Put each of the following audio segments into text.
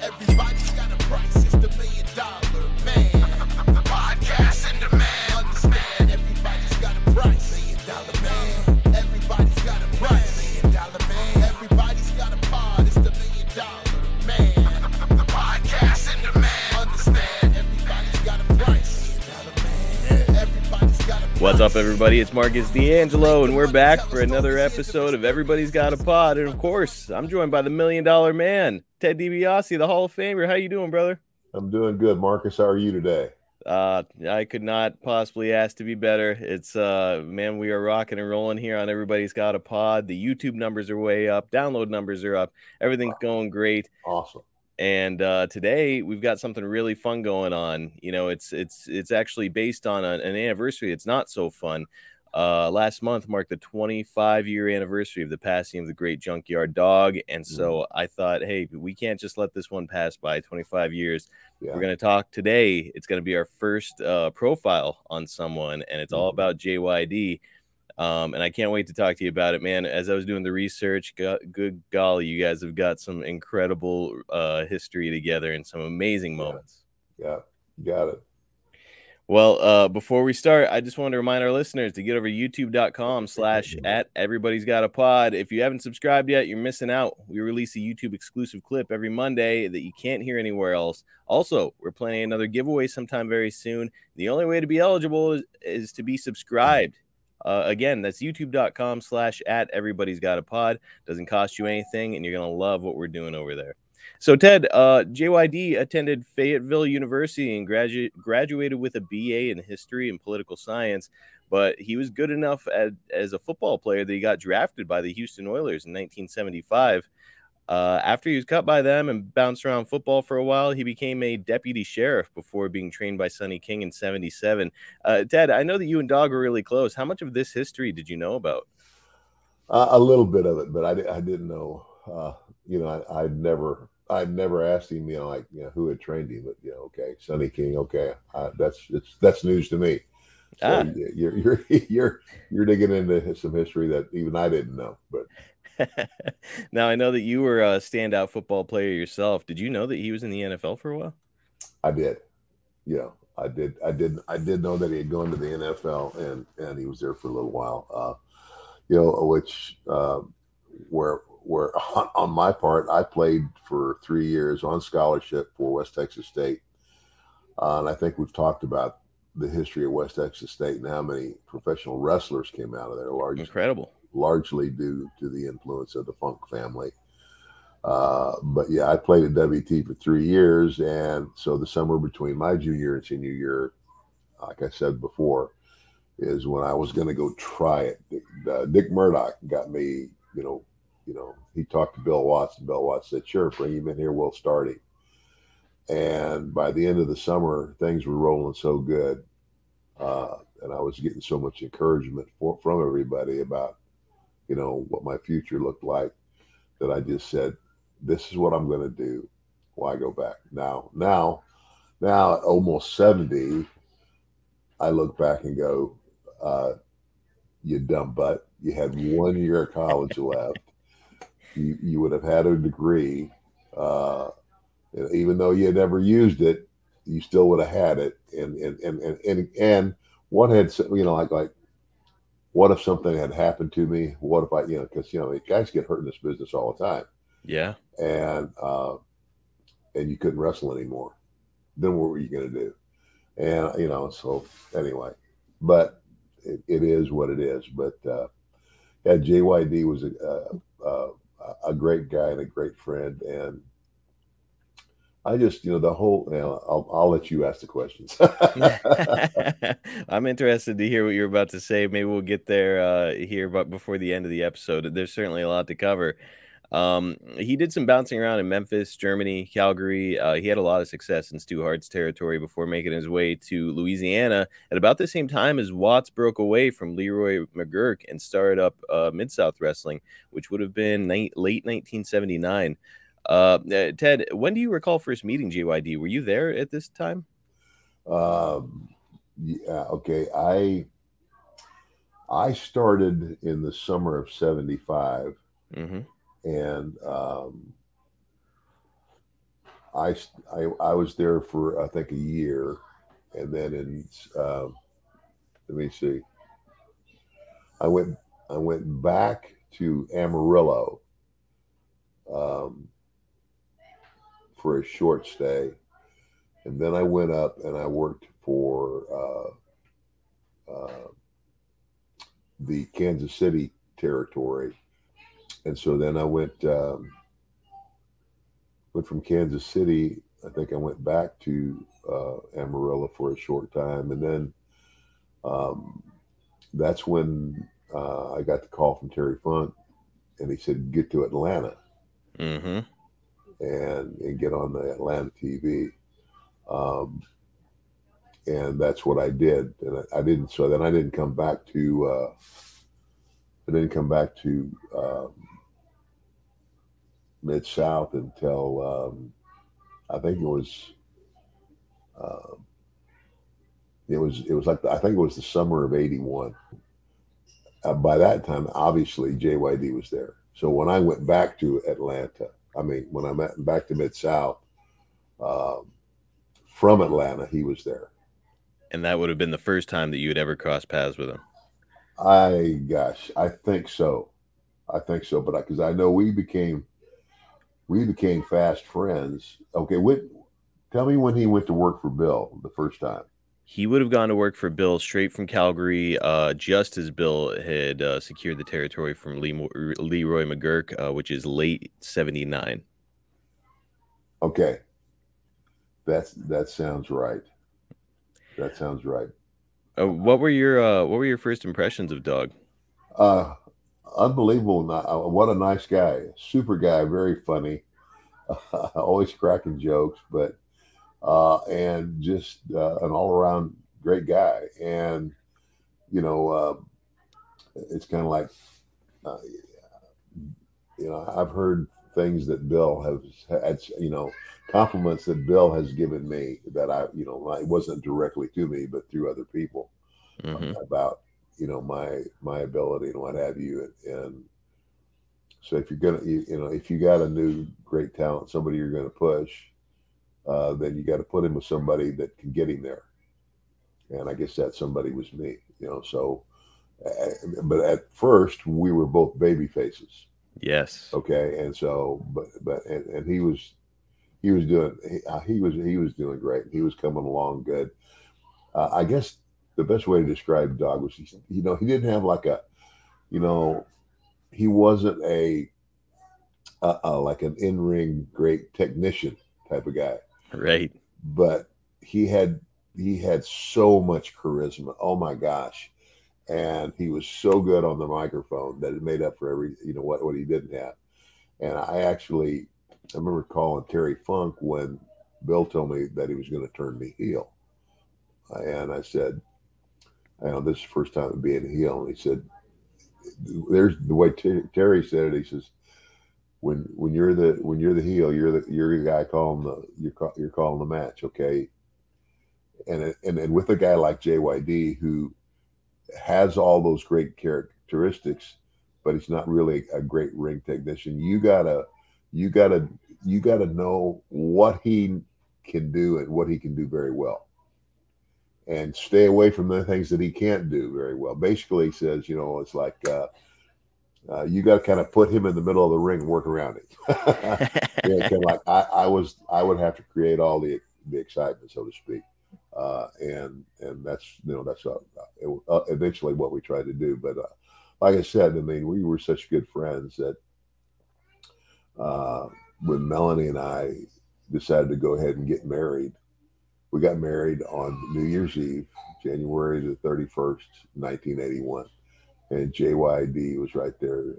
Everybody's got a price, it's the $1 million man. Podcast in demand. Understand, everybody's got a price. $1 million man. Everybody's got a price. $1 million man. Everybody's got a pod, it's the $1 million man. Podcast in demand. Understand, everybody's got a price. $1 million man. Everybody's got a price. What's up, everybody? It's Marcus D'Angelo, and we're back for another episode of Everybody's Got a Pod. And of course, I'm joined by the $1 Million Man, Ted DiBiase, the Hall of Famer. How you doing, brother? I'm doing good, Marcus. How are you today? I could not possibly ask to be better. It's man, we are rocking and rolling here on Everybody's Got a Pod. The YouTube numbers are way up, download numbers are up, everything's going great. Awesome. And today we've got something really fun going on. You know, it's actually based on an anniversary. It's not so fun. Last month marked the 25-year anniversary of the passing of the great Junkyard Dog. And so I thought, hey, we can't just let this one pass by. 25 years. Yeah. We're going to talk today. It's going to be our first profile on someone, and it's all about JYD. And I can't wait to talk to you about it, man. As I was doing the research, good golly, you guys have got some incredible history together and some amazing moments. Yeah, got it. Well, before we start, I just want to remind our listeners to get over to youtube.com/@everybody'sgotapod. If you haven't subscribed yet, you're missing out. We release a YouTube exclusive clip every Monday that you can't hear anywhere else. Also, we're planning another giveaway sometime very soon. The only way to be eligible is to be subscribed. Again, that's youtube.com/@everybody'sgotapod. Doesn't cost you anything, and you're going to love what we're doing over there. So, Ted, JYD attended Fayetteville University and graduated with a BA in history and political science, but he was good enough as a football player that he got drafted by the Houston Oilers in 1975. After he was cut by them and bounced around football for a while, he became a deputy sheriff before being trained by Sonny King in 77. Ted, I know that you and Dog were really close. How much of this history did you know about? A little bit of it, but I didn't know. I'd never asked him, who had trained him. But okay, Sonny King. Okay, that's news to me. So you're digging into some history that even I didn't know. But now I know that you were a standout football player yourself. Did you know that he was in the NFL for a while? I did. I did know that he had gone to the NFL and he was there for a little while. Where on my part, I played for 3 years on scholarship for West Texas State. And I think we've talked about the history of West Texas State and how many professional wrestlers came out of there. Incredible. Largely due to the influence of the Funk family. But yeah, I played at WT for 3 years. And so the summer between my junior and senior year, like I said before, is when I was going to go try it. Dick Murdoch got me, he talked to Bill Watts, and Bill Watts said, sure, bring him in here, we'll start him. And by the end of the summer, things were rolling so good. And I was getting so much encouragement from everybody about, what my future looked like, that I just said, this is what I'm going to do. Why go back? Now at almost 70, I look back and go, you dumb butt. You had 1 year of college left. You would have had a degree. Even though you had never used it, you still would have had it. And what had, like, what if something had happened to me? What if because guys get hurt in this business all the time. Yeah. And you couldn't wrestle anymore. Then what were you going to do? And so anyway, but it is what it is. But JYD was a great guy and a great friend, and I just, the whole, I'll let you ask the questions. I'm interested to hear what you're about to say. Maybe we'll get there here, but before the end of the episode, there's certainly a lot to cover. He did some bouncing around in Memphis, Germany, Calgary. He had a lot of success in Stu Hart's territory before making his way to Louisiana at about the same time as Watts broke away from Leroy McGurk and started up Mid-South Wrestling, which would have been late 1979. Ted, when do you recall first meeting JYD? Were you there at this time? Yeah, okay. I started in the summer of '75, Mm-hmm. and I was there for I think a year, and then in let me see, I went back to Amarillo um, for a short stay, and then I went up and I worked for the Kansas City territory, and so then I went from Kansas City. I think I went back to Amarillo for a short time, and then um, that's when I got the call from Terry Funk, and he said, "Get to Atlanta Mm-hmm. and get on the Atlanta TV." Um, and that's what I did, and I didn't. So then I didn't come back to. I didn't come back to Mid South until I think uh, it was like I think it was the summer of '81. By that time, obviously JYD was there. So when I went back to Atlanta, I mean when I went back to Mid South um, from Atlanta, he was there. And that would have been the first time that you had ever crossed paths with him. I think so. I think so, but because I know we became fast friends. Okay, tell me when he went to work for Bill the first time. He would have gone to work for Bill straight from Calgary, just as Bill had secured the territory from Leroy McGurk, which is late '79. Okay, that sounds right. That sounds right. What were your first impressions of Dog? Unbelievable! What a nice guy, super guy, very funny, always cracking jokes, but and just an all around great guy. And you know, it's kind of like uh, I've heard things that Bill has had, compliments that Bill has given me that it wasn't directly to me, but through other people about, my ability and what have you. And so if you're going to, if you got a new great talent, somebody you're going to push, then you got to put him with somebody that can get him there. And I guess that somebody was me, so, but at first we were both baby faces. Yes. Okay. And so, and he was doing great. He was coming along good. I guess the best way to describe Dog was, he didn't have like he wasn't like an in-ring great technician type of guy. Right. But he had so much charisma. Oh my gosh. And he was so good on the microphone that it made up for every, what he didn't have. And I remember calling Terry Funk when Bill told me that he was going to turn me heel. And I said, this is the first time being a heel. And he said, there's the way Terry said it. He says, when you're the heel, you're the guy calling you're calling the match. Okay. And with a guy like JYD, who has all those great characteristics, but he's not really a great ring technician. You gotta know what he can do and what he can do very well, and stay away from the things that he can't do very well. Basically, he says, it's like you got to kind of put him in the middle of the ring and work around it. Kind of like I would have to create all the excitement, so to speak. And that's eventually what we tried to do. But like I said, we were such good friends that when Melanie and I decided to go ahead and get married, we got married on New Year's Eve, January the 31st, 1981. And JYD was right there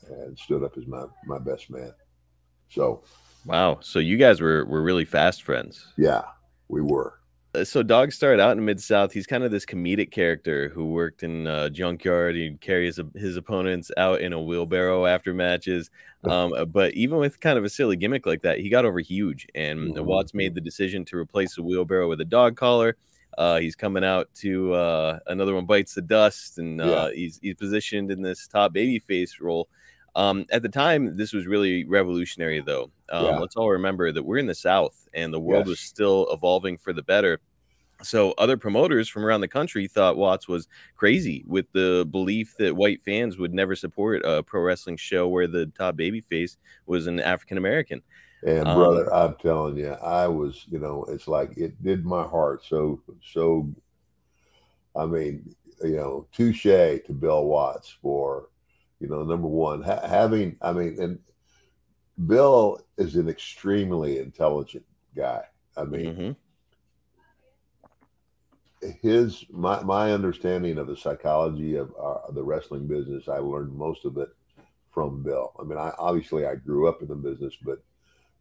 and stood up as my best man. So, wow. So you guys were really fast friends. Yeah, we were. So Dog started out in Mid-South. He's kind of this comedic character who worked in Junkyard. He'd carry his opponents out in a wheelbarrow after matches. But even with kind of a silly gimmick like that, he got over huge. And Watts made the decision to replace the wheelbarrow with a dog collar. He's coming out to Another One Bites the Dust, and Yeah. he's positioned in this top babyface role. At the time, this was really revolutionary, though. Yeah. Let's all remember that we're in the South, and the world was Yes. still evolving for the better. So other promoters from around the country thought Watts was crazy, with the belief that white fans would never support a pro wrestling show where the top babyface was an African American. And brother, I'm telling you, I was, it's like it did my heart so. I mean, touche to Bill Watts for, number one, having. I mean, and Bill is an extremely intelligent guy. I mean, my understanding of the psychology of the wrestling business, I learned most of it from Bill. I mean, I grew up in the business, but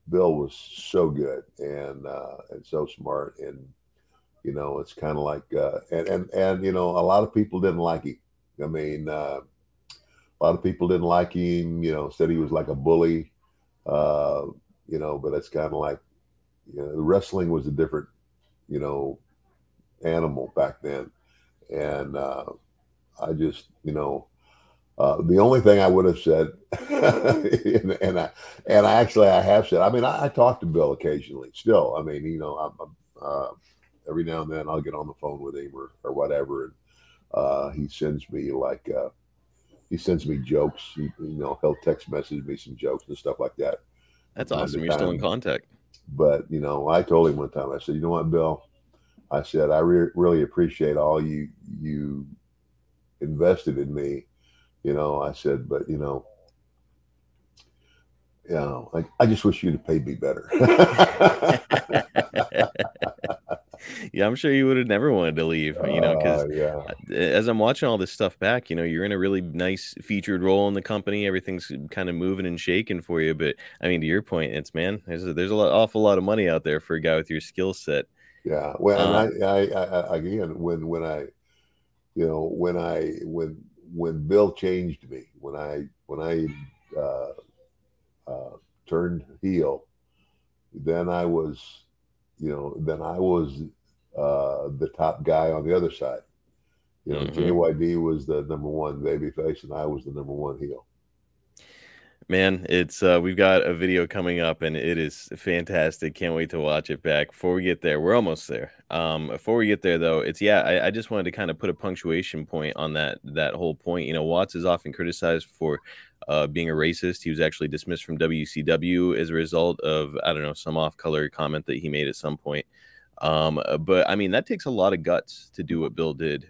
Bill was so good and so smart, and it's kind of like and a lot of people didn't like him. I mean, a lot of people didn't like him. Said he was like a bully. But it's kind of like wrestling was a different animal back then, and I just the only thing I would have said, and I actually I have said. I mean, I talk to Bill occasionally. Still, I mean, I'm every now and then I'll get on the phone with him or whatever, and he sends me jokes. He'll text message me some jokes and stuff like that. That's awesome. You're still in contact. But I told him one time. I said, you know what, Bill? I said I really appreciate all you invested in me. I said, but I just wish you'd have paid me better. Yeah, I'm sure you would have never wanted to leave, because yeah. As I'm watching all this stuff back, you're in a really nice featured role in the company. Everything's kind of moving and shaking for you. But I mean, to your point, there's awful lot of money out there for a guy with your skill set. Yeah. Well, and I again, when Bill changed me, when I turned heel, then I was the top guy on the other side. JYD was the number one babyface, and I was the number one heel. Man, it's we've got a video coming up, and it is fantastic. Can't wait to watch it back. Before we get there, we're almost there. Before we get there, though, I just wanted to kind of put a punctuation point on that whole point. Watts is often criticized for being a racist. He was actually dismissed from WCW as a result of, I don't know, some off-color comment that he made at some point. But I mean, that takes a lot of guts to do what Bill did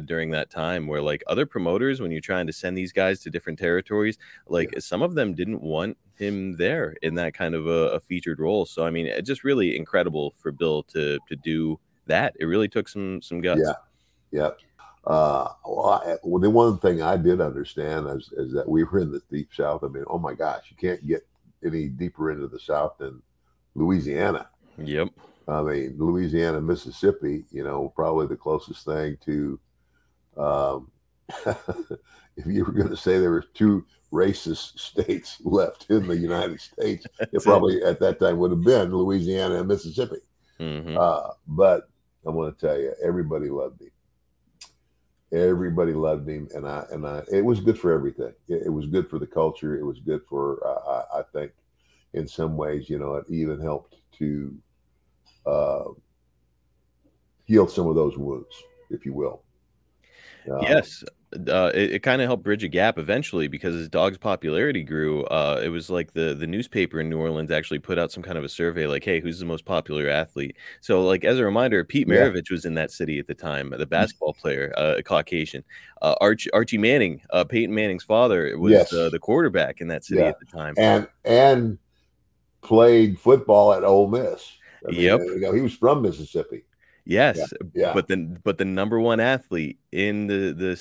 during that time, where like other promoters, when you're trying to send these guys to different territories, some of them didn't want him there in that kind of a featured role. So I mean, it's just really incredible for Bill to do that. It really took some guts. Yeah. The one thing I did understand is that we were in the deep South. I mean, oh my gosh, you can't get any deeper into the South than Louisiana. Yep. I mean, Louisiana, Mississippi, probably the closest thing to, if you were going to say there were two racist states left in the United States, it probably at that time would have been Louisiana and Mississippi. But I'm going to tell you, everybody loved him. Everybody loved him, and it was good for everything. It was good for the culture. It was good for, I think, in some ways, it even helped to heal some of those wounds, if you will. Yes. It kind of helped bridge a gap eventually, because as Dog's popularity grew, it was like the newspaper in New Orleans actually put out some kind of a survey like, hey, who's the most popular athlete? So like, as a reminder, Pete Maravich was in that city at the time, the basketball player, Caucasian. Archie Manning, Peyton Manning's father, was the quarterback in that city at the time. And played football at Ole Miss. I mean, yep. He was from Mississippi. Yes, but the number one athlete in the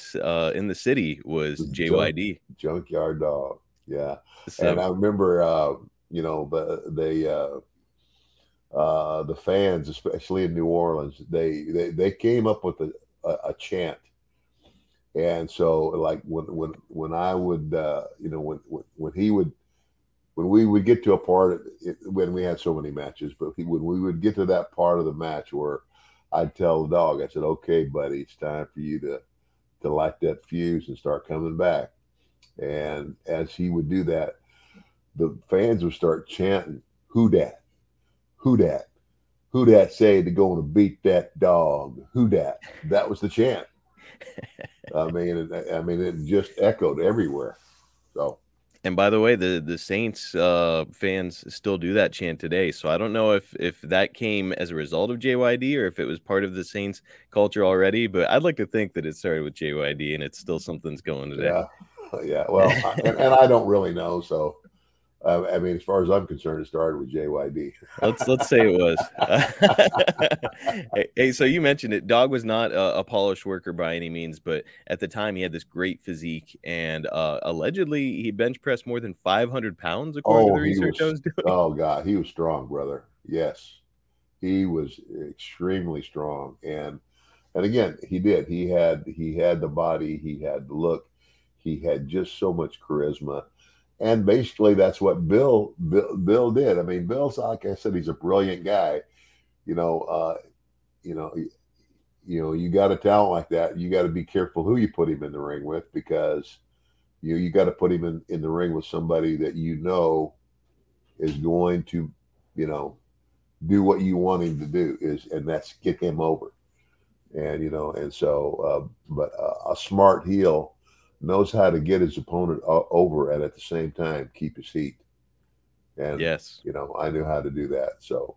city was JYD, Junkyard Dog. Yeah, so, and I remember, the fans, especially in New Orleans, they came up with a chant, and so like when I would, when we would get to a part when we had so many matches, but when we would get to that part of the match where I'd tell the dog, I said, okay, buddy, it's time for you to light that fuse and start coming back. And as he would do that, the fans would start chanting, "Who dat? Who dat? Who dat say to go and beat that dog? Who dat?" That was the chant. I mean, it just echoed everywhere. So, And by the way, the Saints fans still do that chant today. So I don't know if that came as a result of JYD or if it was part of the Saints culture already. But I'd like to think that it started with JYD and it's still something's going today. yeah. Well, and I don't really know. So, I mean, as far as I'm concerned, it started with JYD. Let's say it was. Hey, so you mentioned it. Dog was not a polished worker by any means, but at the time he had this great physique, and allegedly he bench pressed more than 500 pounds, according to the research I was doing. Oh God, he was strong, brother. Yes, he was extremely strong, and again, he did. He had the body, he had the look, he had just so much charisma. And basically, that's what Bill did. I mean, Bill's, like I said, he's a brilliant guy. You know, you got a talent like that. You got to be careful who you put him in the ring with, because you got to put him in the ring with somebody that is going to, do what you want him to do, and that's get him over. And but a smart heel knows how to get his opponent over and at the same time keep his heat. And yes, I knew how to do that. So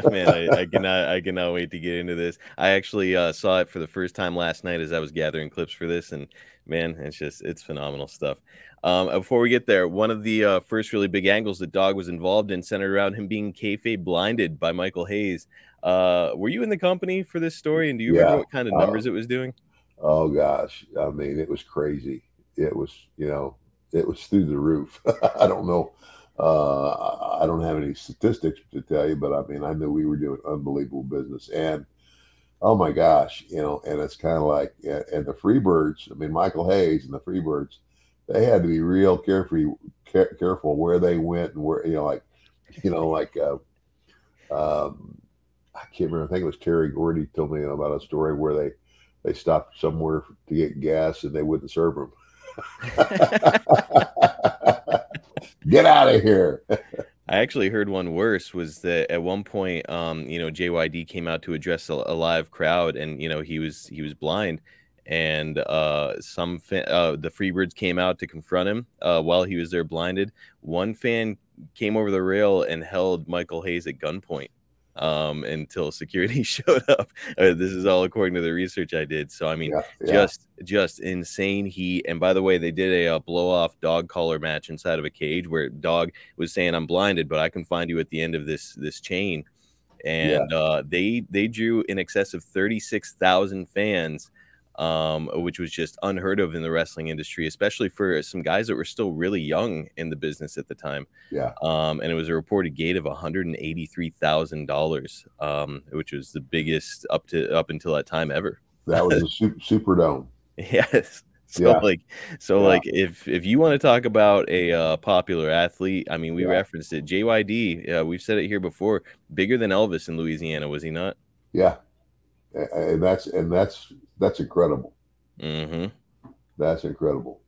man, I cannot wait to get into this. I actually saw it for the first time last night as I was gathering clips for this, and man, it's phenomenal stuff. Before we get there, one of the first really big angles that Dog was involved in centered around him being kayfabe blinded by Michael Hayes. Were you in the company for this story, and do you remember what kind of numbers it was doing? Oh gosh, I mean, it was crazy. It was, it was through the roof. I don't know. I don't have any statistics to tell you, but I mean, I knew we were doing unbelievable business. And oh my gosh, and it's kind of like, and the Freebirds, I mean, Michael Hayes and the Freebirds, they had to be real careful where they went and where, I can't remember. I think it was Terry Gordy told me about a story where they stopped somewhere to get gas and they wouldn't serve them. Get out of here. I actually heard one worse, was that at one point, JYD came out to address a live crowd, and he was blind, and the Freebirds came out to confront him while he was there blinded. One fan came over the rail and held Michael Hayes at gunpoint until security showed up. This is all according to the research I did. So I mean, just insane heat. And by the way, they did a blow off dog collar match inside of a cage where Dog was saying, "I'm blinded, but I can find you at the end of this chain." And they drew in excess of 36,000 fans, which was just unheard of in the wrestling industry, especially for some guys that were still really young in the business at the time. And it was a reported gate of $183,000, which was the biggest up until that time ever. That was a Superdome. Yes. So if you want to talk about a popular athlete, I mean, we referenced it. JYD, we've said it here before, bigger than Elvis in Louisiana, was he not? Yeah. And that's incredible. Mm-hmm. That's incredible.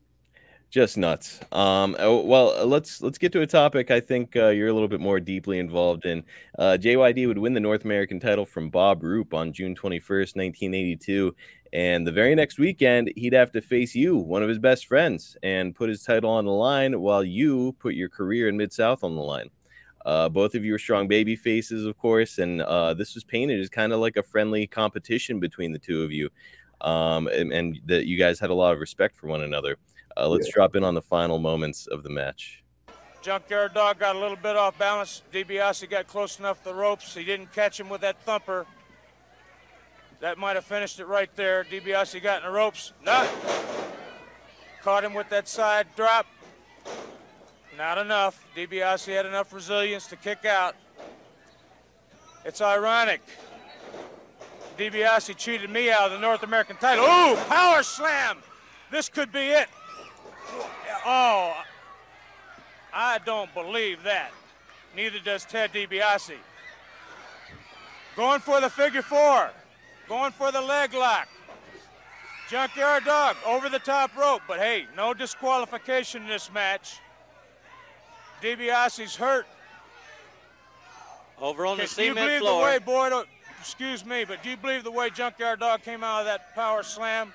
Just nuts. Well, let's get to a topic I think you're a little bit more deeply involved in. JYD would win the North American title from Bob Roop on June 21st, 1982. And the very next weekend, he'd have to face you, one of his best friends, and put his title on the line while you put your career in Mid-South on the line. Both of you are strong baby faces, of course, and this was painted as kind of like a friendly competition between the two of you, and that you guys had a lot of respect for one another. Let's drop in on the final moments of the match. Junkyard Dog got a little bit off balance. DiBiase got close enough to the ropes. He didn't catch him with that thumper. That might have finished it right there. DiBiase got in the ropes. No. Caught him with that side drop. Not enough. DiBiase had enough resilience to kick out. It's ironic. DiBiase cheated me out of the North American title. Ooh, power slam. This could be it. Oh, I don't believe that. Neither does Ted DiBiase. Going for the figure four. Going for the leg lock. Junkyard Dog over the top rope, but hey, no disqualification in this match. DiBiase's hurt. Over on the Do you cement believe floor. the way, Boyd, excuse me, but do you believe the way Junkyard Dog came out of that power slam?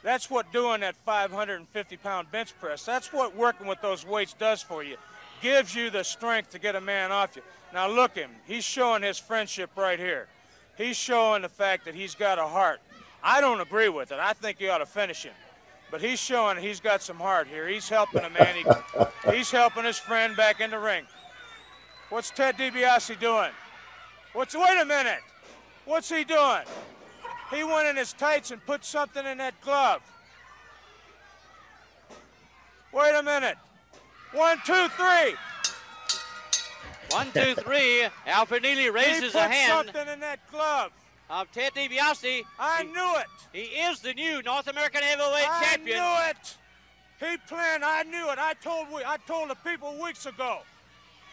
That's what doing that 550-pound bench press, that's what working with those weights does for you. Gives you the strength to get a man off you. Now look him, he's showing his friendship right here. He's showing the fact that he's got a heart. I don't agree with it. I think you ought to finish him. But he's showing he's got some heart here. He's helping a man. He's helping his friend back in the ring. What's Ted DiBiase doing? Wait a minute. What's he doing? He went in his tights and put something in that glove. Wait a minute. 1, 2, 3. 1, 2, 3. Alfred Neely raises a hand. He put something in that glove. Of Ted DiBiase. I knew it. He is the new North American Heavyweight Champion. I knew it. He planned. I knew it. I told the people weeks ago.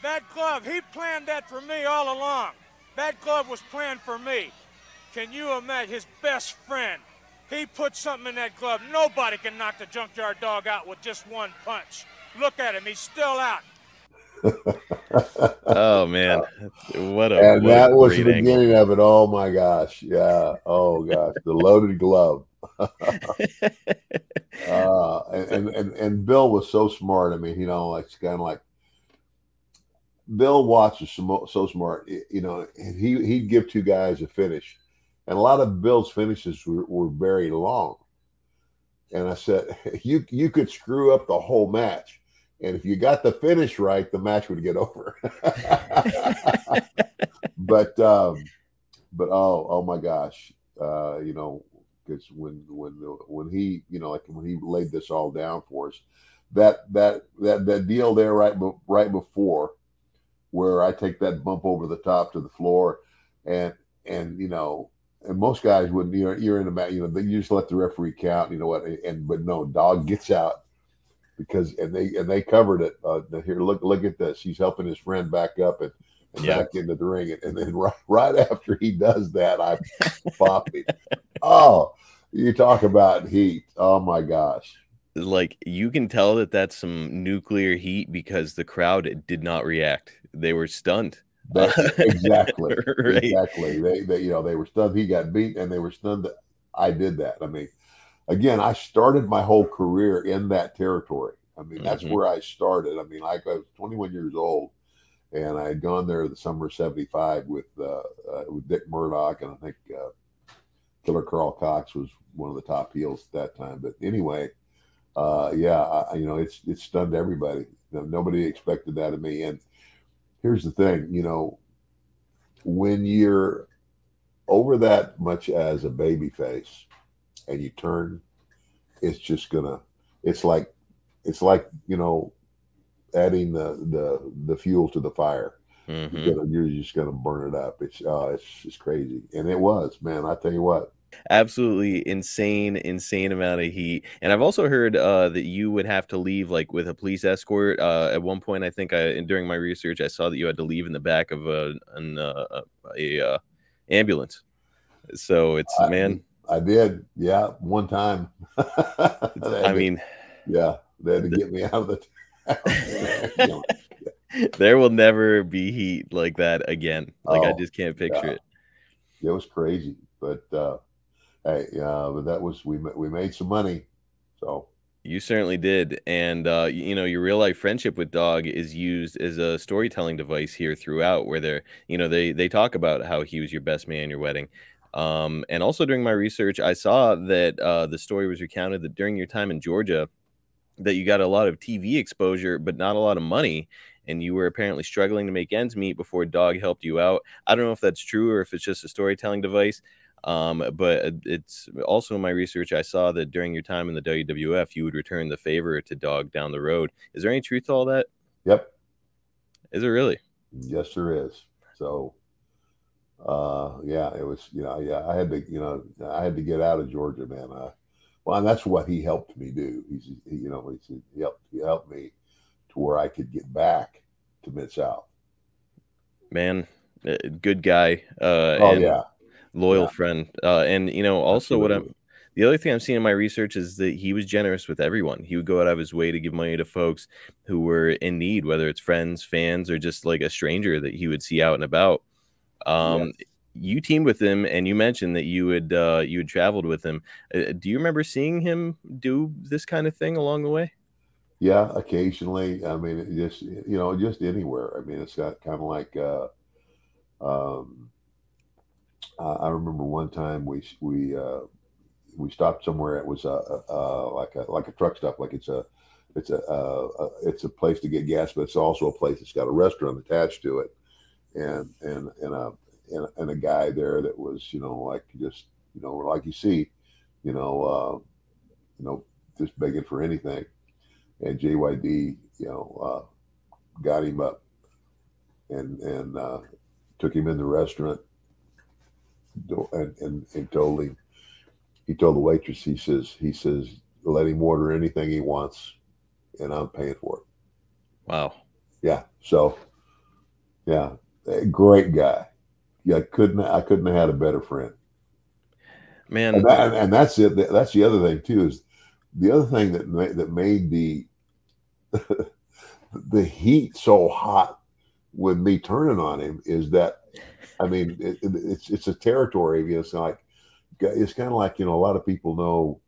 That glove, he planned that for me all along. That glove was planned for me. Can you imagine his best friend? He put something in that glove. Nobody can knock the Junkyard Dog out with just one punch. Look at him. He's still out. Oh man, and that was the beginning of it. Oh my gosh, yeah. Oh gosh, the loaded glove. And Bill was so smart. I mean, like it's kind of like Bill Watts is so smart. And he'd give two guys a finish, and a lot of Bill's finishes were very long. And I said, you could screw up the whole match. And if you got the finish right, the match would get over. but oh my gosh, because when he when he laid this all down for us, that deal there right before where I take that bump over the top to the floor, and most guys wouldn't. You're in the match. You just let the referee count. You know what? But no, Dog gets out. Because they covered it. Here, look at this. He's helping his friend back up and back into the ring, and then right after he does that, I popped him. Oh, you talk about heat! Oh my gosh! Like you can tell that that's some nuclear heat because the crowd did not react. They were stunned. Exactly. Right. Exactly. They were stunned. He got beat, and they were stunned that I did that. I mean. Again, I started my whole career in that territory. I mean, that's where I started. I mean, I was 21 years old, and I had gone there the summer of '75 with Dick Murdoch, and I think Killer Carl Cox was one of the top heels at that time. But anyway, it stunned everybody. Nobody expected that of me. And here's the thing, when you're over that much as a baby face, and you turn, it's like adding the fuel to the fire. You're just gonna burn it up. It's just crazy, and it was, man. I tell you what, absolutely insane amount of heat. And I've also heard that you would have to leave like with a police escort. At one point, I think during my research, I saw that you had to leave in the back of an ambulance. So it's I did. Yeah. One time. I mean, yeah, they had to get me out of the There will never be heat like that again. Like I just can't picture it. It was crazy, but hey, but that was we made some money. So you certainly did. And your real life friendship with Dog is used as a storytelling device here throughout, where they talk about how he was your best man at your wedding. And also during my research, I saw that the story was recounted that during your time in Georgia, that you got a lot of TV exposure, but not a lot of money. And you were apparently struggling to make ends meet before Dog helped you out. I don't know if that's true or if it's just a storytelling device. But it's also in my research, I saw that during your time in the WWF, you would return the favor to Dog down the road. Is there any truth to all that? Yep. Is there really? Yes, there is. So it was, I had to get out of Georgia, man. And that's what he helped me do. He helped me to where I could get back to Mid-South. Man, good guy. Oh and yeah, loyal yeah, friend. And also absolutely. the other thing I'm seeing in my research is that he was generous with everyone. He would go out of his way to give money to folks who were in need, whether it's friends, fans, or just like a stranger that he would see out and about. Yes. You teamed with him, and you mentioned that you had traveled with him. Do you remember seeing him do this kind of thing along the way? Yeah, occasionally. I mean, it just just anywhere. I mean, it's got kind of like um, I remember one time we stopped somewhere. It was like a truck stop. Like it's a place to get gas, but it's also a place that's got a restaurant attached to it, and a guy there that was like just like you see, you know just begging for anything, and JYD got him up and took him in the restaurant and told him. He told the waitress, he says, let him order anything he wants, and I'm paying for it. Wow. Yeah. So, yeah, a great guy. Yeah, I couldn't have had a better friend. Man, And that's it. That's the other thing too. Is the other thing that made the heat so hot with me turning on him is that, I mean, it's a territory. It's kind of like a lot of people know.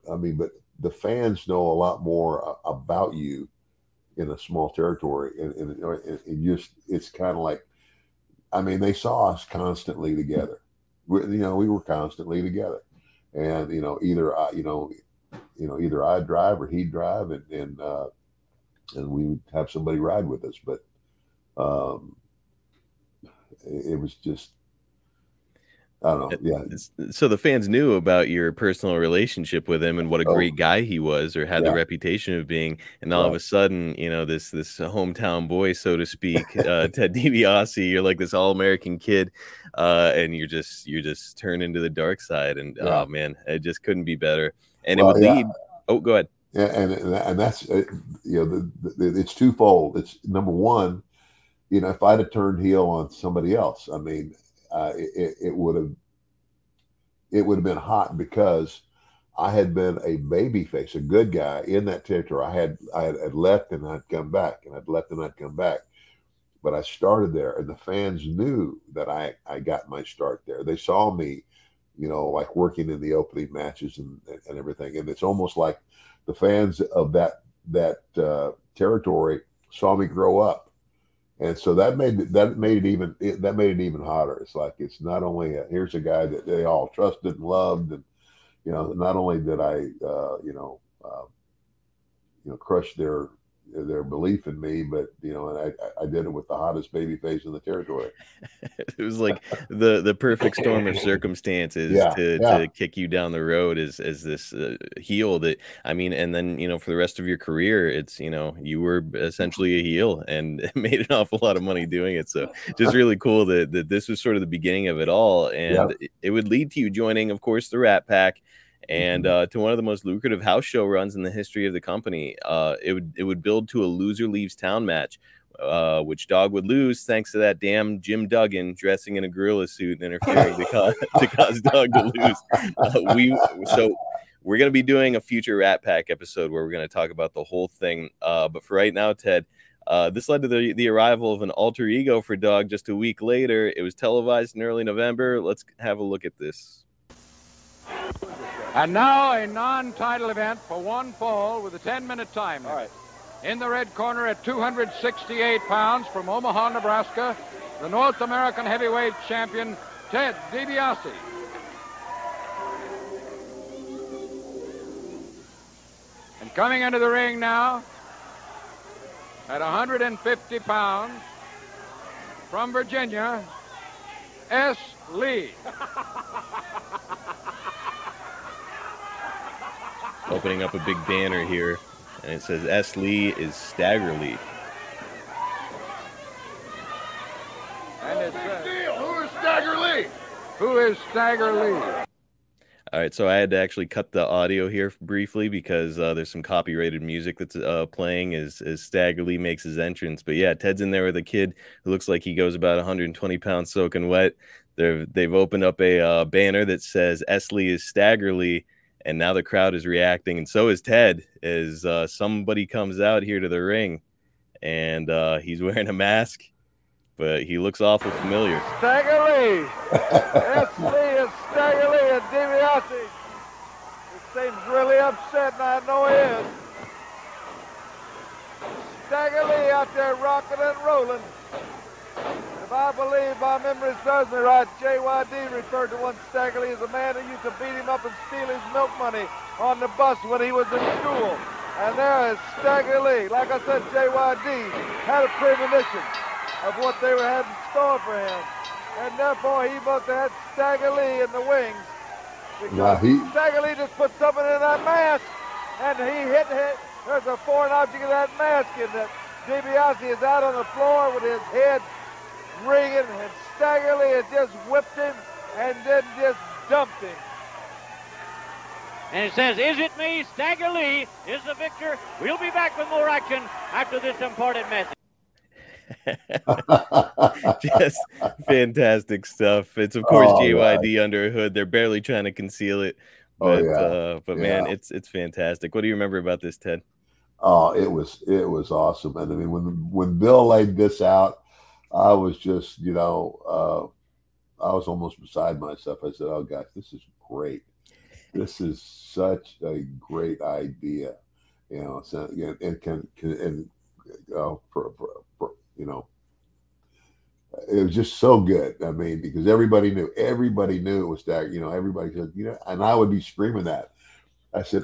I mean, but the fans know a lot more about you in a small territory, and just it's kind of like, I mean, they saw us constantly together. We were constantly together, and either I'd drive or he'd drive, and we would have somebody ride with us. But um, it was just, I don't know. Yeah. So the fans knew about your personal relationship with him and what a Oh, great guy he was, or had the yeah. reputation of being. And all of Right. a sudden, this hometown boy, so to speak, Ted DiBiase, you're like this all-American kid, and you're just turned into the dark side. And Yeah. oh man, it just couldn't be better. And it Well, would yeah. lead. Oh, go ahead. Yeah, and that's it's twofold. It's number one, if I'd have turned heel on somebody else, I mean, it would have been hot because I had been a baby face, a good guy in that territory. I had left and I'd come back, and I'd left and I'd come back. But I started there, and the fans knew that I got my start there. They saw me, like working in the opening matches and everything. And it's almost like the fans of that territory saw me grow up. And so that made it even hotter. It's like, it's not only here's a guy that they all trusted and loved, and not only did I crush their belief in me, but and I did it with the hottest baby face in the territory. It was like the perfect storm of circumstances Yeah, to kick you down the road as this heel that, I mean, and then for the rest of your career, it's you were essentially a heel and made an awful lot of money doing it. So just really cool that this was sort of the beginning of it all, and it would lead to you joining, of course, the Rat Pack. And to one of the most lucrative house show runs in the history of the company. It would build to a loser leaves town match, which Dog would lose thanks to that damn Jim Duggan dressing in a gorilla suit and interfering to cause Dog to lose. So we're going to be doing a future Rat Pack episode where we're going to talk about the whole thing. But for right now, Ted, this led to the arrival of an alter ego for Dog just a week later. It was televised in early November. Let's have a look at this. And now a non-title event for one fall with a 10-minute time. All right. In the red corner at 268 pounds from Omaha, Nebraska, the North American heavyweight champion, Ted DiBiase. And coming into the ring now at 150 pounds from Virginia, S. Lee. Opening up a big banner here, and it says S. Lee is Stagger Lee. And it says, who is Stagger Lee? Who is Stagger Lee? All right, so I had to actually cut the audio here briefly because there's some copyrighted music that's playing as Stagger Lee makes his entrance. But yeah, Ted's in there with a kid who looks like he goes about 120 pounds soaking wet. They've opened up a banner that says S. Lee is Stagger Lee, and now the crowd is reacting, and so is Ted as somebody comes out here to the ring, and he's wearing a mask, but he looks awful familiar. Stagger Lee. S. Lee is Stagger Lee and DiBiase. He seems really upset, and I know he is. Stagger Lee out there rocking and rolling. If I believe my memory serves me right, JYD referred to one Stagger Lee as a man who used to beat him up and steal his milk money on the bus when he was in school. And there is Stagger Lee. Like I said, JYD had a premonition of what they had in store for him. And therefore, he must have had Stagger Lee in the wings. Because Stagger Lee just put something in that mask, and he hit. There's a foreign object in that mask, and that DiBiase is out on the floor with his head ringing, and Stagger Lee had just whipped him and then just dumped him. And it says, "Is it me? Stagger Lee is the victor." We'll be back with more action after this important message. Just fantastic stuff. It's of course JYD under a hood. They're barely trying to conceal it, but man, it's fantastic. What do you remember about this, Ted? Oh, it was awesome. And I mean, when Bill laid this out, I was just, I was almost beside myself. I said, "Oh gosh, this is great. This is such a great idea." So it can it was just so good. I mean, because everybody knew it was Stagger. Everybody said, and I would be screaming that. I said,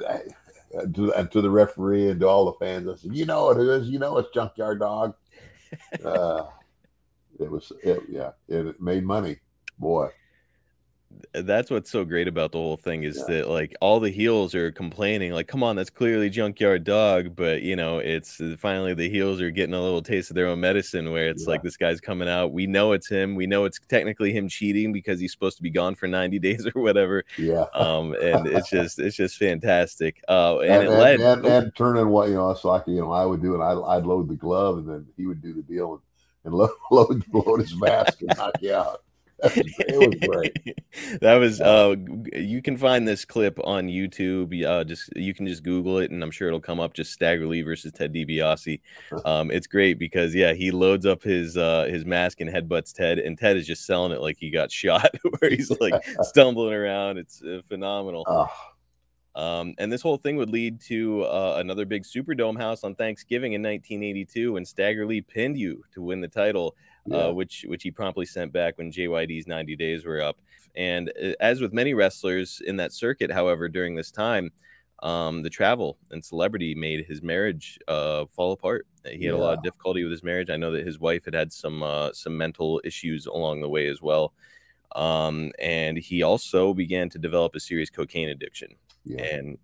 to the referee and to all the fans, I said, what it is, it's Junkyard Dog. It made money, boy. That's what's so great about the whole thing is that like all the heels are complaining, like, come on, that's clearly Junkyard Dog, but it's finally the heels are getting a little taste of their own medicine, where it's like, this guy's coming out, we know it's him, we know it's technically him cheating because he's supposed to be gone for 90 days or whatever. And it's just fantastic. And turning what it's like, I would do it, I'd load the glove, and then he would do the deal and load his mask and knock you out. It was great. That was you can find this clip on YouTube. You can just Google it, and I'm sure it'll come up. Just Stagger Lee versus Ted DiBiase. It's great because he loads up his mask and headbutts Ted, and Ted is just selling it like he got shot, where he's like stumbling around. It's phenomenal. And this whole thing would lead to another big Superdome house on Thanksgiving in 1982, when Stagger Lee pinned you to win the title. Which he promptly sent back when JYD's 90 days were up. And as with many wrestlers in that circuit, however, during this time, the travel and celebrity made his marriage fall apart. He had a lot of difficulty with his marriage. I know that his wife had some mental issues along the way as well. And he also began to develop a serious cocaine addiction. And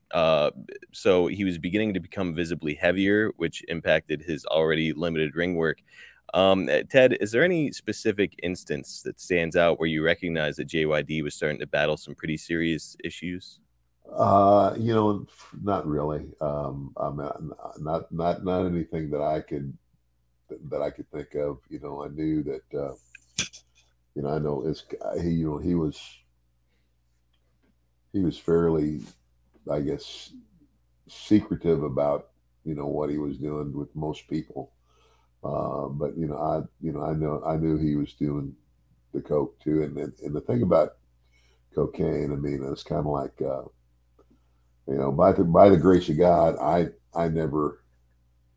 so he was beginning to become visibly heavier, which impacted his already limited ring work. Ted, is there any specific instance that stands out where you recognize that JYD was starting to battle some pretty serious issues? Not really. Not anything that I could think of. I knew that. I know he was fairly, I guess, secretive about what he was doing with most people. But I knew he was doing the coke too, and the thing about cocaine, I mean, it's kind of like, by the grace of God, I never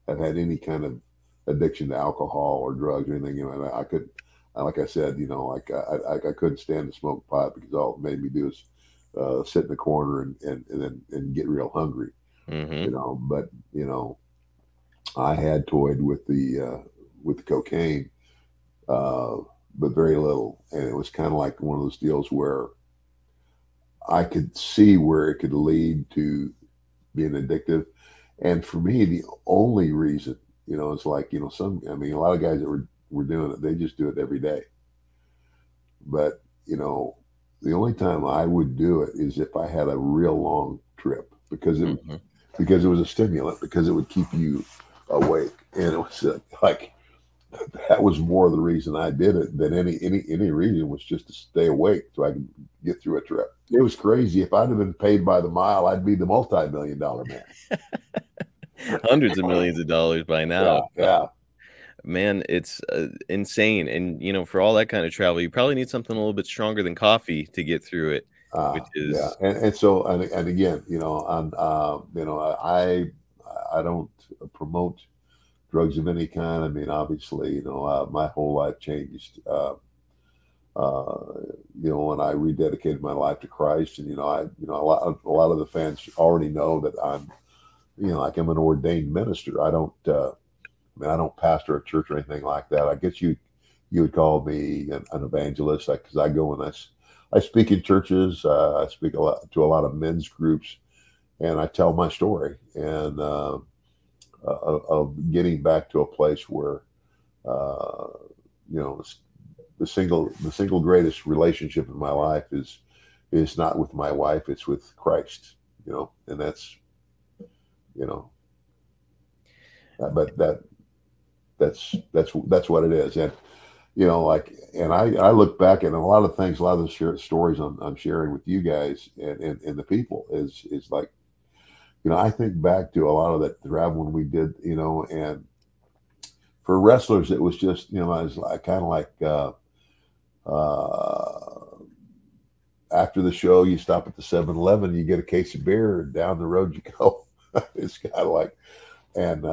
have had any kind of addiction to alcohol or drugs or anything. I could, like I said, I couldn't stand to smoke pot because all it made me do is sit in the corner and get real hungry. But I had toyed with the cocaine, but very little, and it was kind of like one of those deals where I could see where it could lead to being addictive. And for me, the only reason, it's like, a lot of guys that were doing it, they just do it every day. But, the only time I would do it is if I had a real long trip, because it was a stimulant, because it would keep you awake, and it was like that was more the reason I did it than any reason, was just to stay awake so I could get through a trip. It was crazy. If I'd have been paid by the mile, I'd be the multi-million-dollar man. Hundreds of millions of dollars by now. Yeah. Man, it's insane. And, you know, for all that kind of travel, you probably need something a little bit stronger than coffee to get through it, which is... Yeah. And so, and again, you know, I don't promote drugs of any kind. I mean, obviously, you know, my whole life changed, you know, when I rededicated my life to Christ. And, you know, a lot of the fans already know that I'm, you know, like I'm an ordained minister. I don't pastor a church or anything like that. I guess you would call me an evangelist, because I go and I speak in churches. I speak to a lot of men's groups, and I tell my story, and of getting back to a place where, you know, the single greatest relationship in my life is not with my wife, it's with Christ, you know, and that's, you know, but that's what it is. And, you know, like, and I look back at a lot of things, a lot of the stories I'm sharing with you guys and the people is like, you know, I think back to a lot of that traveling we did, you know, and for wrestlers, it was just, you know, I was like, kind of like, after the show, you stop at the 7-Eleven, you get a case of beer, and down the road you go. It's kind of like, and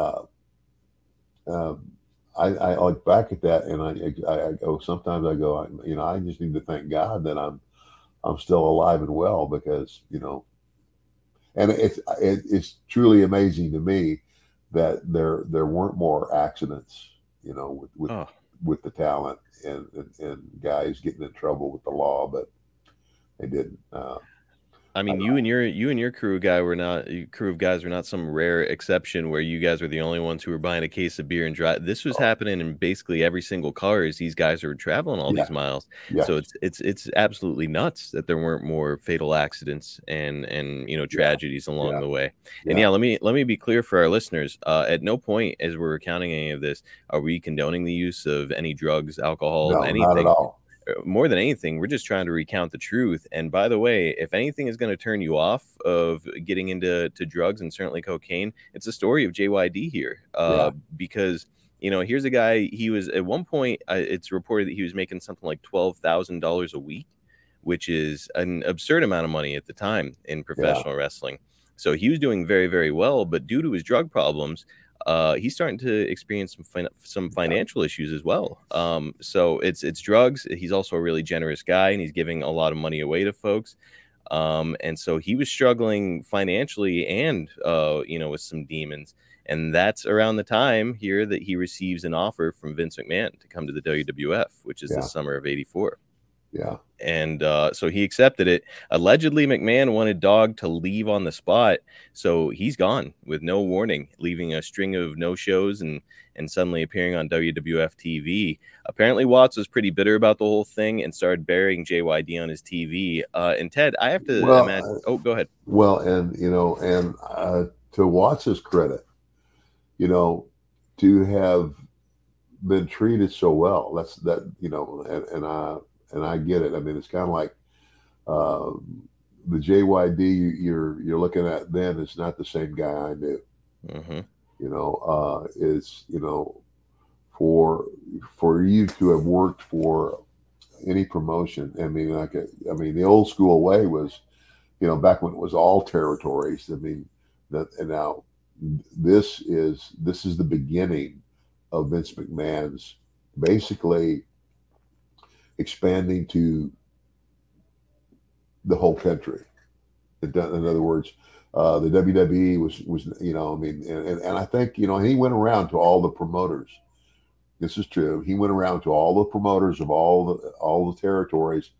I look back at that, and I go, sometimes I go, you know, I just need to thank God that I'm still alive and well, because, you know, and it's truly amazing to me that there weren't more accidents, you know, with the talent and guys getting in trouble with the law, but they didn't. I mean, you and your crew of guys were not some rare exception where you guys were the only ones who were buying a case of beer and drive. This was happening in basically every single car as these guys are traveling all these miles. Yeah. So it's absolutely nuts that there weren't more fatal accidents and you know, tragedies along the way. And let me be clear for our listeners. At no point, as we're recounting any of this, are we condoning the use of any drugs, alcohol, anything. Not at all. More than anything, we're just trying to recount the truth. And by the way, if anything is going to turn you off of getting into drugs, and certainly cocaine, it's the story of JYD here. Because, you know, here's a guy, he was at one point, it's reported that he was making something like $12,000 a week, which is an absurd amount of money at the time in professional wrestling. So he was doing very, very well, but due to his drug problems, he's starting to experience some financial issues as well. So it's drugs. He's also a really generous guy, and he's giving a lot of money away to folks. And so he was struggling financially and, you know, with some demons. And that's around the time here that he receives an offer from Vince McMahon to come to the WWF, which is the summer of '84. Yeah. And so he accepted it. Allegedly, McMahon wanted Dog to leave on the spot. So he's gone with no warning, leaving a string of no-shows and suddenly appearing on WWF TV. Apparently, Watts was pretty bitter about the whole thing and started burying JYD on his TV. And Ted, I have to imagine... Oh, go ahead. Well, and, you know, and to Watts's credit, you know, to have been treated so well, you know, and I get it. I mean, it's kind of like the JYD you're looking at then is not the same guy I knew. You know, is, you know, for you to have worked for any promotion. I mean, the old school way was, you know, back when it was all territories. I mean, and now this is the beginning of Vince McMahon's basically expanding to the whole country. In other words, the WWE was, you know, I mean, and I think, you know, he went around to all the promoters. This is true. He went around to all the promoters of all the territories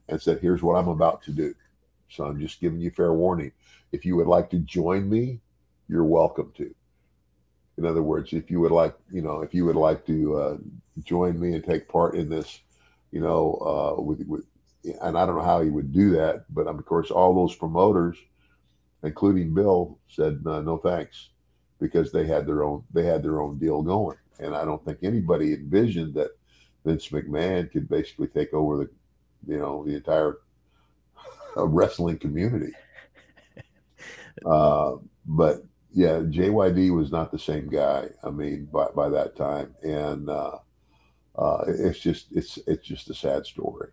and said, "Here's what I'm about to do. So I'm just giving you fair warning. If you would like to join me, you're welcome to." In other words, if you would like to join me and take part in this, you know, and I don't know how he would do that, but of course, all those promoters, including Bill, said no thanks, because they had their own deal going, and I don't think anybody envisioned that Vince McMahon could basically take over the entire wrestling community. But yeah, JYD was not the same guy. I mean, by that time, and it's just a sad story.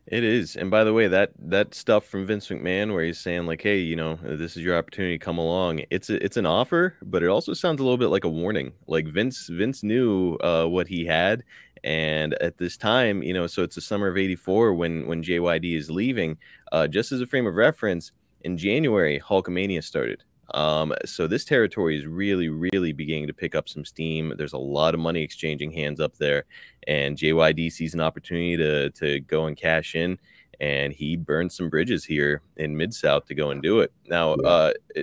It is. And by the way, that stuff from Vince McMahon where he's saying like, "Hey, this is your opportunity, come along." It's an offer, but it also sounds a little bit like a warning. Like Vince knew what he had, and at this time, so it's the summer of '84 when JYD is leaving. Just as a frame of reference, in January, Hulkamania started. So this territory is really, really beginning to pick up some steam. There's a lot of money exchanging hands up there, and JYD sees an opportunity to go and cash in, and he burned some bridges here in Mid-South to go and do it. Now,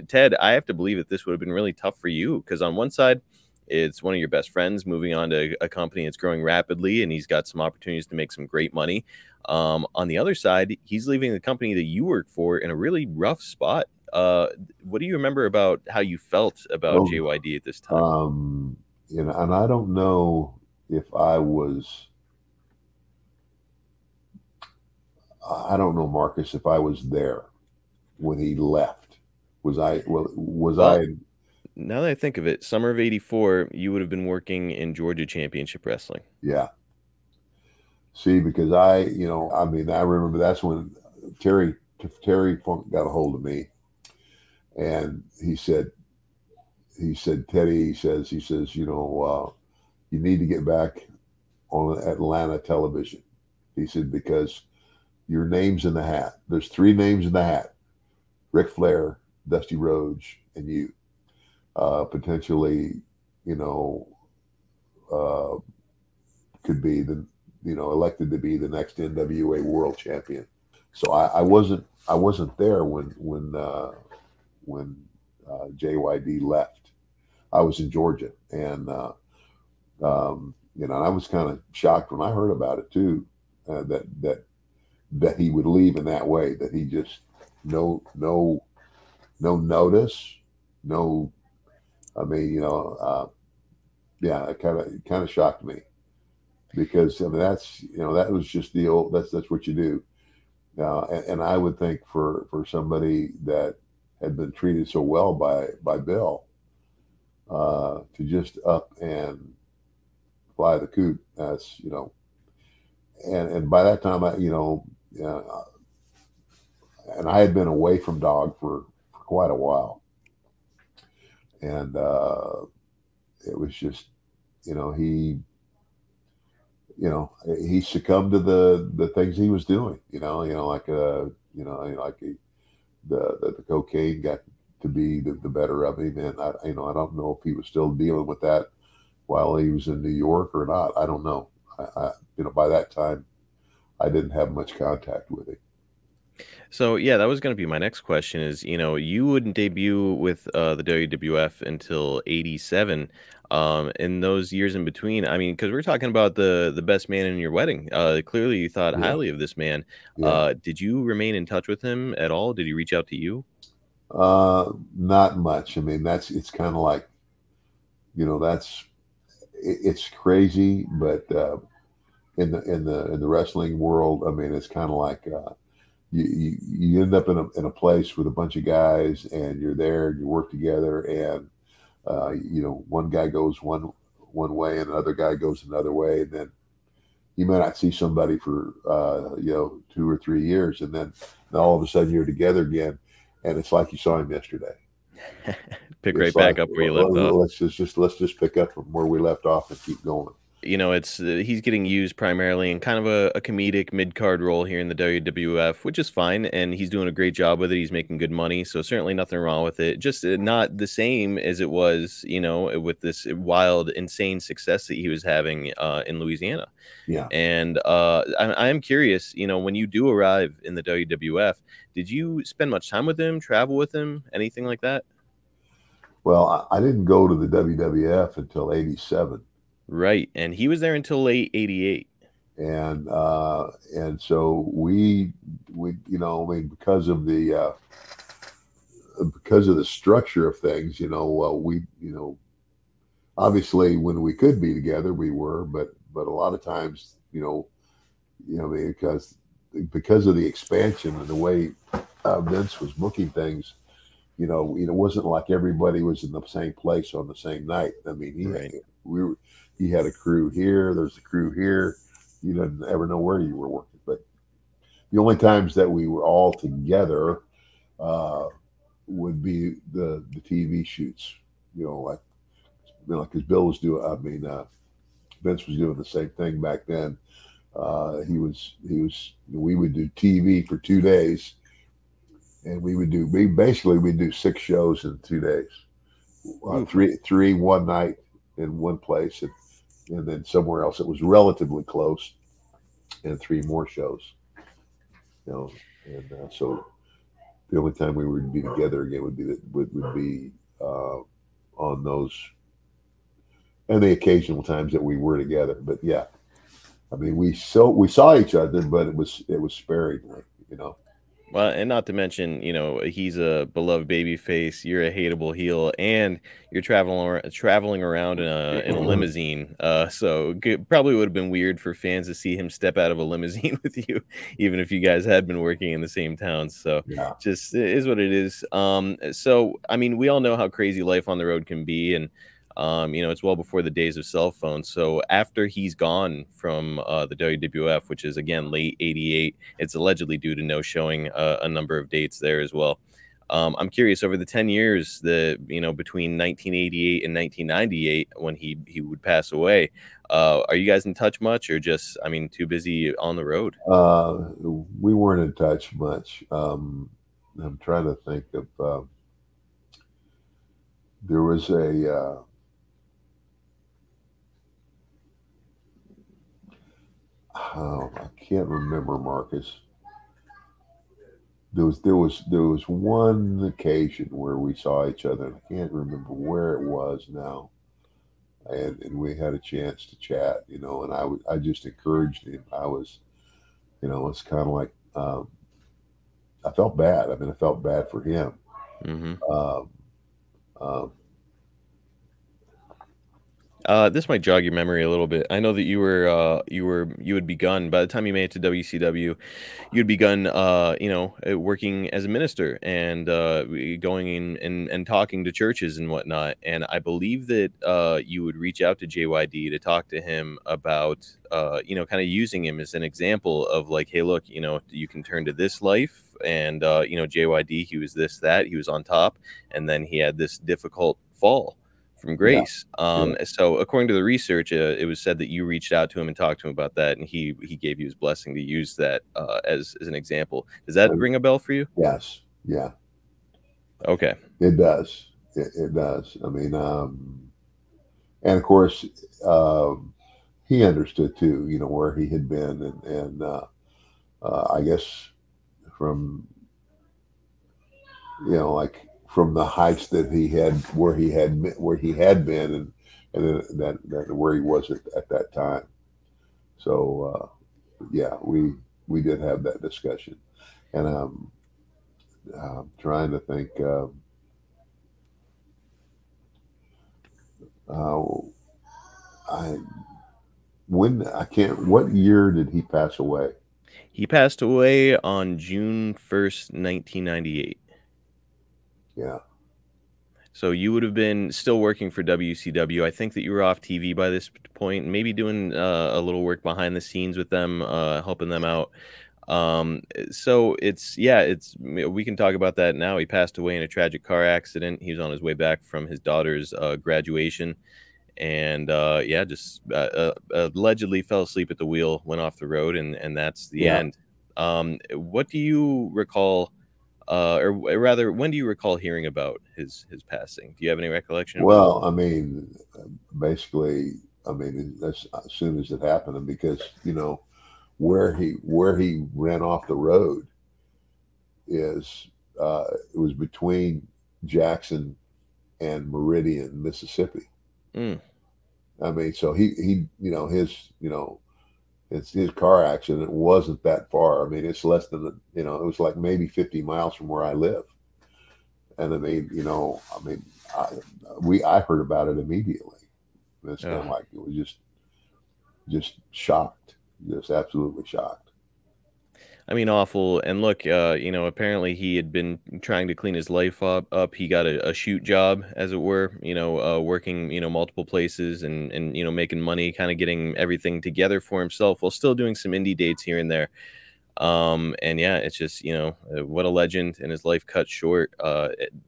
Ted, I have to believe that this would have been really tough for you, because on one side, it's one of your best friends moving on to a company that's growing rapidly, and he's got some opportunities to make some great money. On the other side, he's leaving the company that you work for in a really rough spot. What do you remember about how you felt about JYD at this time? And I don't know if I don't know, Marcus, if I was there when he left. Was I? Now that I think of it, summer of '84, you would have been working in Georgia Championship Wrestling. Yeah. See, because I remember that's when Terry Funk got a hold of me, and he said, Teddy, he says, you need to get back on Atlanta television. He said, because your name's in the hat. There's 3 names in the hat: Ric Flair, Dusty Rhodes, and you. Potentially, could be elected to be the next NWA World Champion. So I wasn't there when JYD left. I was in Georgia, and I was kind of shocked when I heard about it too, that he would leave in that way. That he just no notice, no. I mean, it kind of shocked me, because that's that was just the old, that's what you do. And I would think for somebody that had been treated so well by Bill, to just up and fly the coop, that's and by that time and I had been away from Dog for quite a while. And it was just, he succumbed to the things he was doing, like the cocaine got to be the better of him, and I don't know if he was still dealing with that while he was in New York or not. I don't know. By that time, I didn't have much contact with him. So yeah, that was going to be my next question. Is you wouldn't debut with the WWF until '87. In those years in between, I mean, because we're talking about the best man in your wedding. Clearly, you thought highly of this man. Yeah. Did you remain in touch with him at all? Did he reach out to you? Not much. I mean, it's kind of like, it's crazy, but in the wrestling world, I mean, it's kind of like. You end up in a place with a bunch of guys, and you're there, and you work together, and one guy goes one way and another guy goes another way, and then you may not see somebody for 2 or 3 years, and then all of a sudden you're together again, and it's like you saw him yesterday. Pick right back up where you left off. Let's just pick up from where we left off and keep going. It's he's getting used primarily in kind of a comedic mid-card role here in the WWF, which is fine, and he's doing a great job with it. He's making good money, so certainly nothing wrong with it. Just not the same as it was, with this wild, insane success that he was having in Louisiana. Yeah. And I am curious, when you do arrive in the WWF, did you spend much time with him, travel with him, anything like that? Well, I didn't go to the WWF until '87. Right, and he was there until late '88. and so we you know, I mean, because of the structure of things, you know, we, you know, obviously when we could be together, we were, but a lot of times, I mean, because of the expansion and the way Vince was booking things, it wasn't like everybody was in the same place on the same night. I mean, he had a crew here, there's a crew here. You didn't ever know where you were working, but the only times that we were all together would be the TV shoots. Because Bill was doing. I mean, Vince was doing the same thing back then. He was. We would do TV for 2 days, and we'd do 6 shows in 2 days. Three one night in one place, and then somewhere else. It was relatively close, and 3 more shows. And so the only time we would be together again would be on those, and the occasional times that we were together. But yeah, I mean, we saw each other, but it was sparingly. Well, and not to mention, he's a beloved baby face. You're a hateable heel, and you're traveling around in a limousine. So probably would have been weird for fans to see him step out of a limousine with you, even if you guys had been working in the same town. So just it is what it is. So I mean, we all know how crazy life on the road can be, and it's well before the days of cell phones. So after he's gone from the WWF, which is again late '88, it's allegedly due to no showing a number of dates there as well. I'm curious, over the 10 years between 1988 and 1998, when he would pass away, are you guys in touch much, or just, too busy on the road? We weren't in touch much. I'm trying to think of. There was a. I can't remember, Marcus. There was one occasion where we saw each other, and I can't remember where it was now. And we had a chance to chat, and I just encouraged him. I was, it's kind of like I felt bad. I felt bad for him. Mm-hmm. This might jog your memory a little bit. I know that you had begun, by the time you made it to WCW, you had begun, working as a minister and going in and talking to churches and whatnot. And I believe that you would reach out to JYD to talk to him about, kind of using him as an example of like, hey, look, you can turn to this life. And, JYD, he was this, that, he was on top. And then he had this difficult fall from grace. So according to the research, it was said that you reached out to him and talked to him about that, and he gave you his blessing to use that as an example. Does that ring a bell for you? Yes. Yeah. Okay. It does. It does. And of course, he understood too, where he had been, and I guess from from the heights that he had, where he had been, and then where he was at that time. So yeah, we did have that discussion, and I'm trying to think. What year did he pass away? He passed away on June 1st, 1998. Yeah. So you would have been still working for WCW. I think that you were off TV by this point, maybe doing a little work behind the scenes with them, helping them out. So we can talk about that now. He passed away in a tragic car accident. He was on his way back from his daughter's graduation, and just allegedly fell asleep at the wheel, went off the road, and that's the end. What do you recall? Or rather, when do you recall hearing about his passing? Do you have any recollection? Well, basically, that's as soon as it happened, because where he ran off the road is it was between Jackson and Meridian, Mississippi. So he his It's his car accident wasn't that far. I mean, it's less than, it was like maybe 50 miles from where I live. And I mean, I heard about it immediately. And it's kind of like, it was just shocked, just absolutely shocked. I mean, awful. And look, apparently he had been trying to clean his life up. He got a shoot job, as it were, working, multiple places and making money, kind of getting everything together for himself while still doing some indie dates here and there. And yeah, it's just, what a legend, and his life cut short.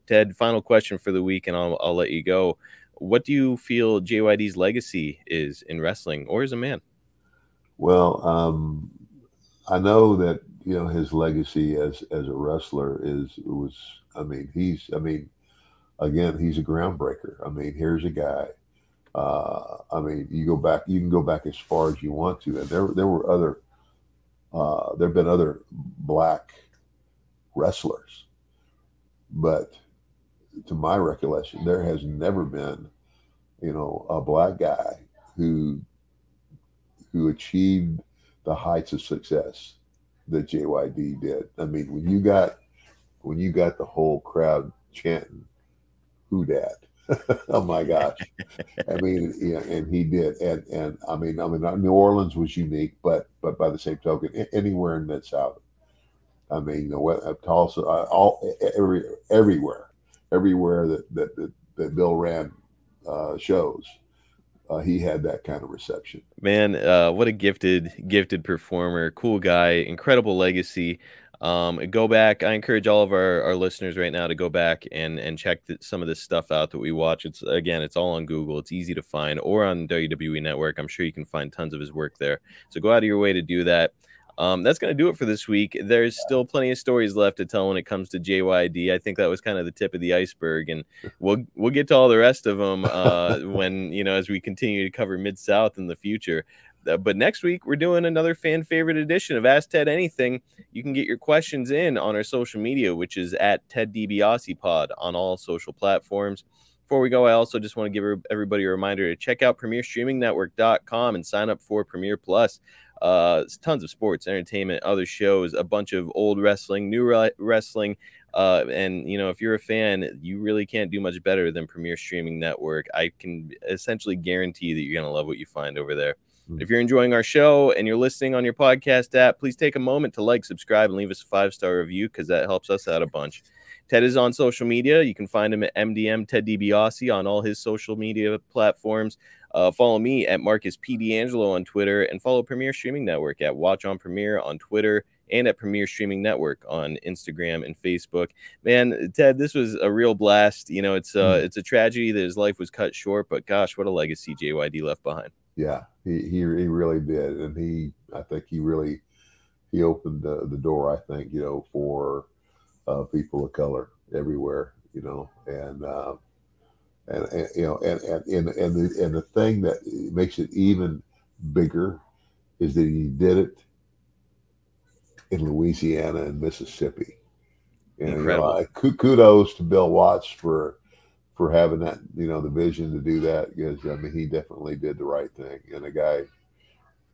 Ted, final question for the week, and I'll let you go. What do you feel JYD's legacy is in wrestling or as a man? Well, I know that, his legacy as a wrestler again, he's a groundbreaker. I mean, here's a guy. You can go back as far as you want to, and there have been other black wrestlers, but to my recollection, there has never been, a black guy who achieved the heights of success that JYD did. I mean, when you got the whole crowd chanting, "Who dat?" Oh my gosh! I mean, and he did, and I mean, New Orleans was unique, but by the same token, anywhere in Mid-South, I mean, Tulsa, everywhere that Bill ran shows. He had that kind of reception. Man, what a gifted performer, cool guy, incredible legacy. Go back. I encourage all of our listeners right now to go back and check some of this stuff out that we watch. It's all on Google. It's easy to find, or on WWE Network. I'm sure you can find tons of his work there. So go out of your way to do that. That's going to do it for this week. There's still plenty of stories left to tell when it comes to JYD. I think that was kind of the tip of the iceberg, and we'll get to all the rest of them when, as we continue to cover Mid-South in the future. But next week, we're doing another fan favorite edition of Ask Ted Anything. You can get your questions in on our social media, which is at Ted DiBiase Pod on all social platforms. Before we go, I also just want to give everybody a reminder to check out PremierStreamingNetwork.com and sign up for Premier Plus. Tons of sports, entertainment, other shows, a bunch of old wrestling, new wrestling. And, if you're a fan, you really can't do much better than Premier Streaming Network. I can essentially guarantee that you're going to love what you find over there. If you're enjoying our show and you're listening on your podcast app, please take a moment to like, subscribe, and leave us a 5-star review, because that helps us out a bunch. Ted is on social media. You can find him at MDM Ted DiBiase on all his social media platforms. Follow me at Marcus P. D'Angelo on Twitter, and follow Premier Streaming Network at Watch on Premier on Twitter, and at Premier Streaming Network on Instagram and Facebook. Man, Ted, this was a real blast. It's a tragedy that his life was cut short, but gosh, what a legacy JYD left behind. Yeah, he really did, and I think he opened the door, I think, for people of color everywhere, and the thing that makes it even bigger is that he did it in Louisiana and Mississippi. And incredible. Kudos to Bill Watts for having that, the vision to do that, because he definitely did the right thing. And the guy,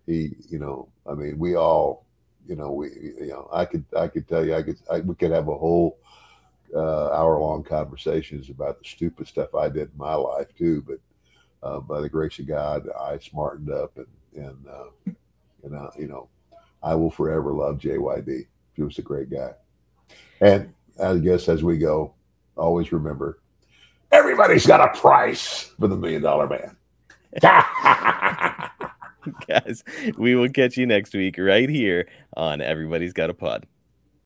we all, I could tell you, we could have a whole hour-long conversations about the stupid stuff I did in my life too. But by the grace of God, I smartened up, and I will forever love JYD. He was a great guy. And I guess as we go, always remember, everybody's got a price for the $1 Million Man. Guys, we will catch you next week right here on Everybody's Got a Pod.